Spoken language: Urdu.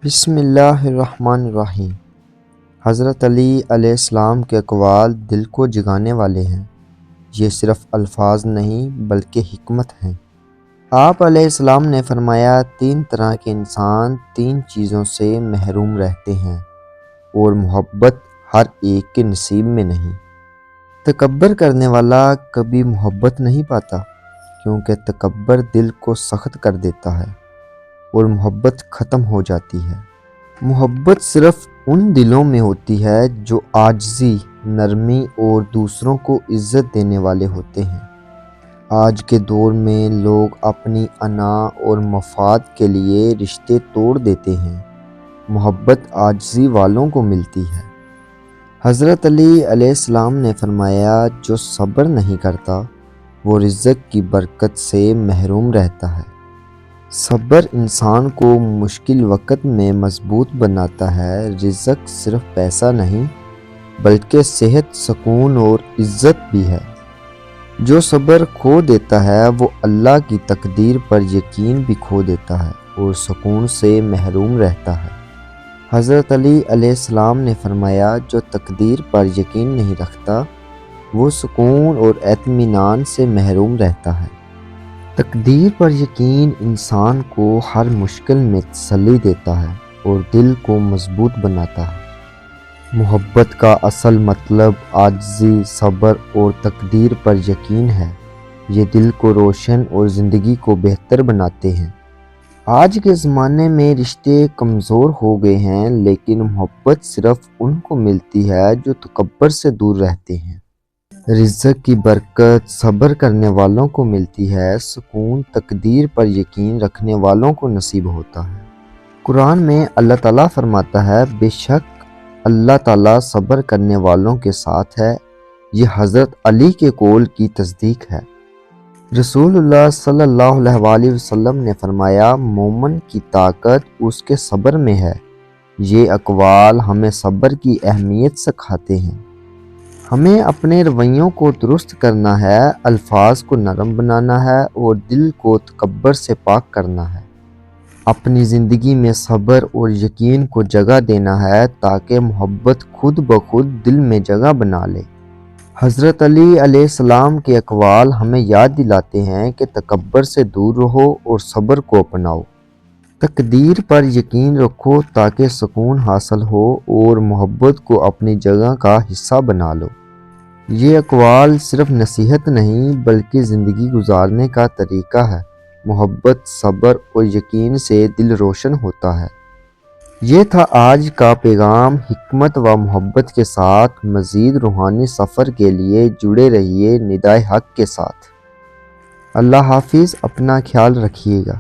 بسم اللہ الرحمن الرحیم۔ حضرت علی علیہ السلام کے اقوال دل کو جگانے والے ہیں۔ یہ صرف الفاظ نہیں بلکہ حکمت ہیں۔ آپ علیہ السلام نے فرمایا، 3 طرح کے انسان 3 چیزوں سے محروم رہتے ہیں اور محبت ہر ایک کے نصیب میں نہیں۔ تکبر کرنے والا کبھی محبت نہیں پاتا، کیونکہ تکبر دل کو سخت کر دیتا ہے اور محبت ختم ہو جاتی ہے۔ محبت صرف ان دلوں میں ہوتی ہے جو عاجزی، نرمی اور دوسروں کو عزت دینے والے ہوتے ہیں۔ آج کے دور میں لوگ اپنی انا اور مفاد کے لیے رشتے توڑ دیتے ہیں۔ محبت عاجزی والوں کو ملتی ہے۔ حضرت علی علیہ السلام نے فرمایا، جو صبر نہیں کرتا وہ رزق کی برکت سے محروم رہتا ہے۔ صبر انسان کو مشکل وقت میں مضبوط بناتا ہے۔ رزق صرف پیسہ نہیں بلکہ صحت، سکون اور عزت بھی ہے۔ جو صبر کھو دیتا ہے وہ اللہ کی تقدیر پر یقین بھی کھو دیتا ہے اور سکون سے محروم رہتا ہے۔ حضرت علی علیہ السلام نے فرمایا، جو تقدیر پر یقین نہیں رکھتا وہ سکون اور اطمینان سے محروم رہتا ہے۔ تقدیر پر یقین انسان کو ہر مشکل میں تسلی دیتا ہے اور دل کو مضبوط بناتا ہے۔ محبت کا اصل مطلب عاجزی، صبر اور تقدیر پر یقین ہے۔ یہ دل کو روشن اور زندگی کو بہتر بناتے ہیں۔ آج کے زمانے میں رشتے کمزور ہو گئے ہیں، لیکن محبت صرف ان کو ملتی ہے جو تکبر سے دور رہتے ہیں۔ رزق کی برکت صبر کرنے والوں کو ملتی ہے۔ سکون تقدیر پر یقین رکھنے والوں کو نصیب ہوتا ہے۔ قرآن میں اللہ تعالیٰ فرماتا ہے، بے شک اللہ تعالیٰ صبر کرنے والوں کے ساتھ ہے۔ یہ حضرت علی کے قول کی تصدیق ہے۔ رسول اللہ صلی اللہ علیہ وآلہ وسلم نے فرمایا، مومن کی طاقت اس کے صبر میں ہے۔ یہ اقوال ہمیں صبر کی اہمیت سکھاتے ہیں۔ ہمیں اپنے رویوں کو درست کرنا ہے، الفاظ کو نرم بنانا ہے اور دل کو تکبر سے پاک کرنا ہے۔ اپنی زندگی میں صبر اور یقین کو جگہ دینا ہے تاکہ محبت خود بخود دل میں جگہ بنا لے۔ حضرت علی علیہ السلام کے اقوال ہمیں یاد دلاتے ہیں کہ تکبر سے دور رہو اور صبر کو اپناؤ۔ تقدیر پر یقین رکھو تاکہ سکون حاصل ہو اور محبت کو اپنی جگہ کا حصہ بنا لو۔ یہ اقوال صرف نصیحت نہیں بلکہ زندگی گزارنے کا طریقہ ہے۔ محبت، صبر اور یقین سے دل روشن ہوتا ہے۔ یہ تھا آج کا پیغام۔ حکمت و محبت کے ساتھ مزید روحانی سفر کے لیے جڑے رہیے ندائے حق کے ساتھ۔ اللہ حافظ، اپنا خیال رکھیے گا۔